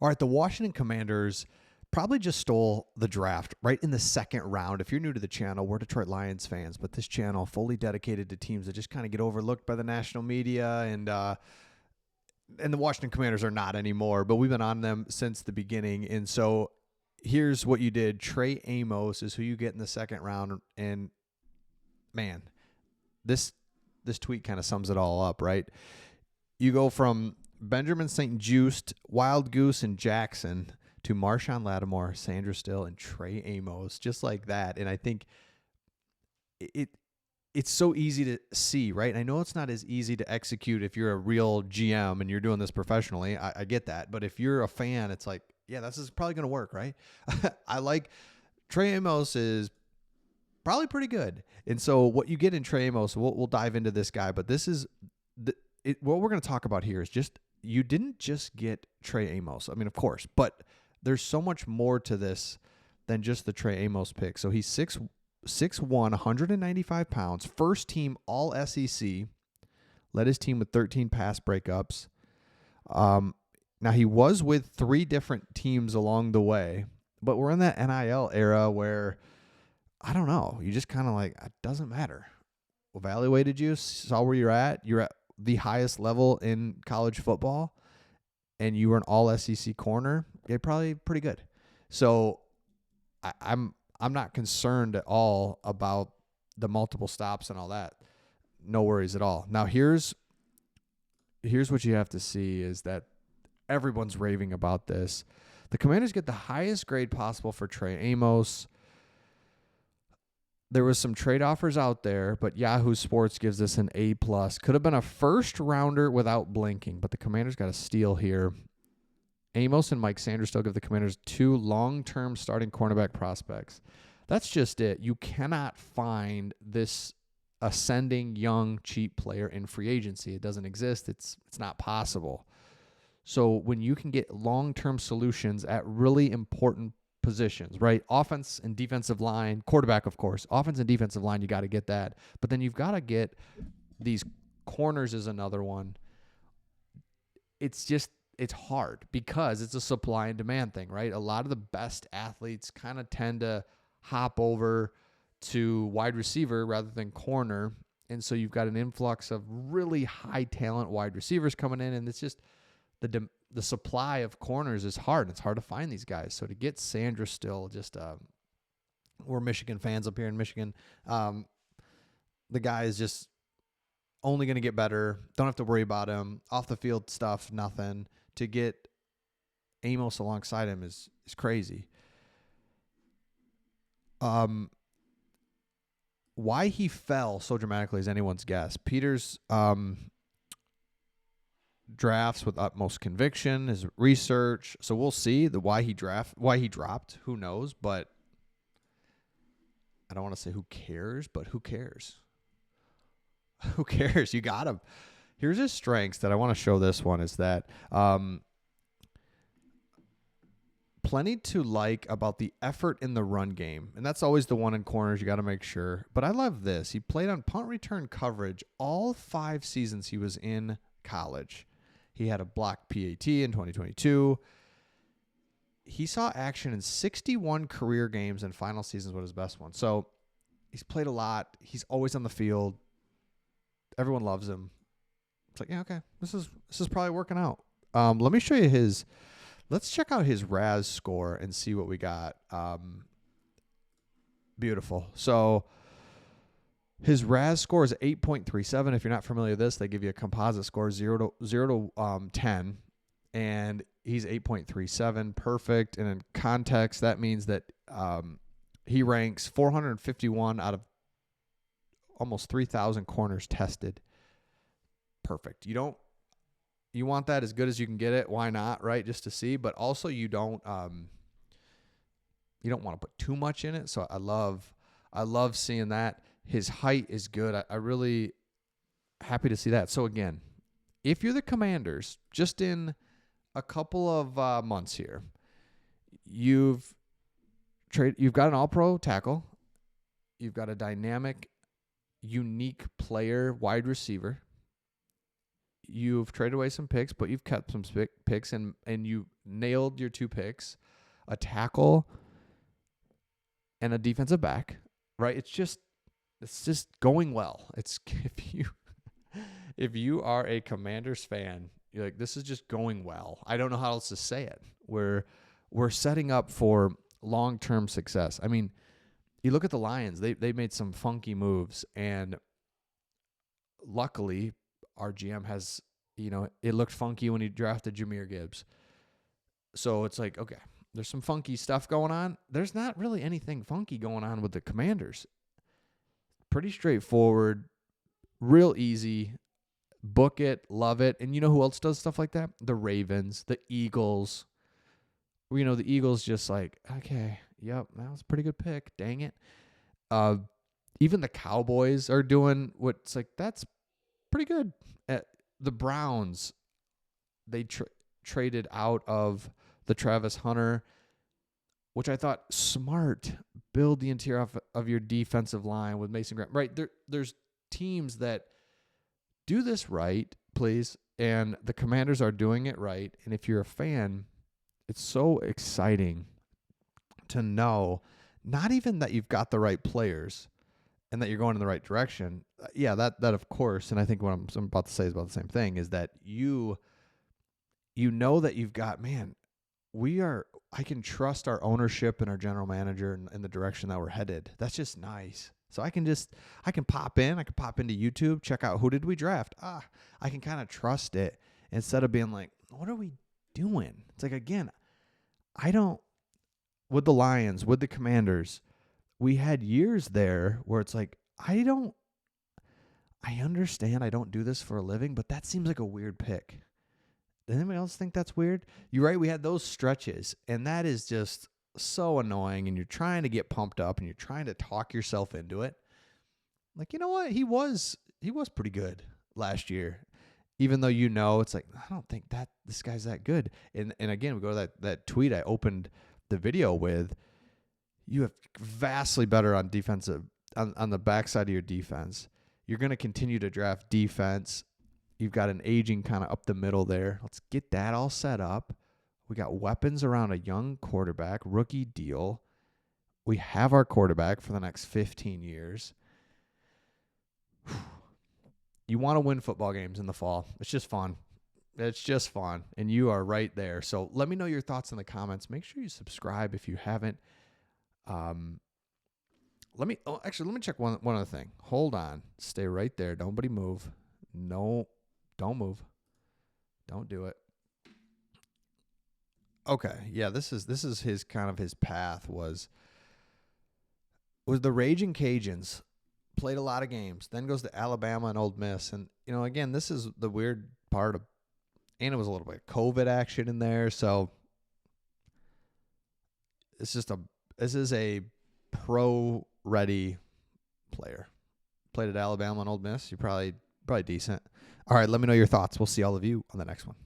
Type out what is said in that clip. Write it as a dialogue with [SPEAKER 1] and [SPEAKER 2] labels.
[SPEAKER 1] All right, the Washington Commanders probably just stole the draft right in the second round. If you're new to the channel, we're Detroit Lions fans, but this channel fully dedicated to teams that just kind of get overlooked by the national media, and the Washington Commanders are not anymore, but we've been on them since the beginning. And so here's what you did. Trey Amos is who you get in the second round, and man, this tweet kind of sums it all up, right? You go from Benjamin St. Juste, Wild Goose, and Jackson to Marshawn Lattimore, Sandra Still, and Trey Amos, just like that. And I think it's so easy to see, right? And I know it's not as easy to execute if you're a real GM and you're doing this professionally. I get that. But if you're a fan, it's like, yeah, this is probably going to work, right? I like Trey Amos is probably pretty good. And so what you get in Trey Amos, we'll dive into this guy, but this is what we're going to talk about here is just, you didn't just get Trey Amos. I mean, of course, but there's so much more to this than just the Trey Amos pick. So he's 6'1", 195 pounds, first team all SEC, led his team with 13 pass breakups. Now he was with 3 different teams along the way, but we're in that NIL era where, I don't know, you just kind of like, it doesn't matter. Evaluated you, saw where you're at the highest level in college football, and you were an all SEC corner, you're probably pretty good. So I'm not concerned at all about the multiple stops and all that. No worries at all. Now here's what you have to see is that everyone's raving about this. The Commanders get the highest grade possible for Trey Amos. There was some trade offers out there, but Yahoo Sports gives this an A+. Could have been a first rounder without blinking, but the Commanders got a steal here. Amos and Mike Sanders still give the Commanders 2 long-term starting cornerback prospects. That's just it. You cannot find this ascending young cheap player in free agency. It doesn't exist. It's not possible. So when you can get long-term solutions at really important positions, right? Offense and defensive line, quarterback, of course. Offense and defensive line, you got to get that. But then you've got to get these corners is another one. It's hard because it's a supply and demand thing, right? A lot of the best athletes kind of tend to hop over to wide receiver rather than corner. And so you've got an influx of really high talent wide receivers coming in, and it's just the supply of corners is hard. It's hard to find these guys. So to get Sandra Still, just we're Michigan fans up here in Michigan. The guy is just only going to get better. Don't have to worry about him. Off the field stuff, nothing. To get Amos alongside him is crazy. Why he fell so dramatically is anyone's guess. Peters drafts with utmost conviction, his research. So we'll see why he dropped. Who knows? But I don't want to say who cares, but who cares? Who cares? You got him. Here's his strengths that I want to show. This one is that plenty to like about the effort in the run game. And that's always the one in corners you got to make sure. But I love this. He played on punt return coverage all 5 seasons he was in college. He had a blocked PAT in 2022. He saw action in 61 career games, and final seasons was his best one. So he's played a lot. He's always on the field. Everyone loves him. It's like, yeah, okay, this is probably working out. Let me show you let's check out his Raz score and see what we got. Beautiful. So his Raz score is 8.37. If you're not familiar with this, they give you a composite score 0 to 10, and he's 8.37. Perfect. And in context, that means that he ranks 451 out of almost 3,000 corners tested. Perfect. You want that as good as you can get it. Why not, right? Just to see, but also you don't want to put too much in it. So I love seeing that. His height is good. I really happy to see that. So again, if you're the Commanders, just in a couple of months here, you've got an all-pro tackle. You've got a dynamic, unique player, wide receiver. you've traded away some picks, but you've kept some picks, and you nailed your 2 picks, a tackle and a defensive back, right? It's just going well. It's if you are a Commanders fan, you're like, this is just going well. I don't know how else to say it. We're setting up for long-term success. I mean, you look at the Lions, they made some funky moves, and luckily our GM has, it looked funky when he drafted Jahmyr Gibbs. So it's like, okay, there's some funky stuff going on. There's not really anything funky going on with the Commanders. Pretty straightforward, real easy. Book it, love it. And you know who else does stuff like that? The Ravens, the Eagles. The Eagles just like, okay, yep, that was a pretty good pick. Dang it. Even the Cowboys are doing what's like, that's pretty good. The Browns, they traded out of the Travis Hunter, which I thought smart. Build the interior of your defensive line with Mason Graham. Right, there's teams that do this right, please, and the Commanders are doing it right. And if you're a fan, it's so exciting to know not even that you've got the right players and that you're going in the right direction. Yeah, that of course, and I think what I'm about to say is about the same thing, is that you know that you've got, man, I can trust our ownership and our general manager in the direction that we're headed. That's just nice. So I can pop into YouTube, check out who did we draft. I can kind of trust it instead of being like, what are we doing? It's like, again, with the Lions, with the Commanders, we had years there where it's like, I understand I don't do this for a living, but that seems like a weird pick. Does anybody else think that's weird? You're right. We had those stretches, and that is just so annoying. And you're trying to get pumped up, and you're trying to talk yourself into it. Like, you know what? He was pretty good last year, even though it's like, I don't think that this guy's that good. And again, we go to that tweet I opened the video with. You have vastly better on defensive on the backside of your defense. You're going to continue to draft defense. You've got an aging kind of up the middle there. Let's get that all set up. We got weapons around a young quarterback, rookie deal. We have our quarterback for the next 15 years. You want to win football games in the fall. It's just fun. It's just fun. And you are right there. So let me know your thoughts in the comments. Make sure you subscribe if you haven't. Let me check one other thing. Hold on. Stay right there. Nobody move. No. Don't move. Don't do it. Okay. Yeah, this is his kind of his path was the Raging Cajuns. Played a lot of games. Then goes to Alabama and Ole Miss. And, again, this is the weird part of, and it was a little bit of COVID action in there. So this is a pro-ready player. Played at Alabama and Ole Miss. You're probably decent. All right, let me know your thoughts. We'll see all of you on the next one.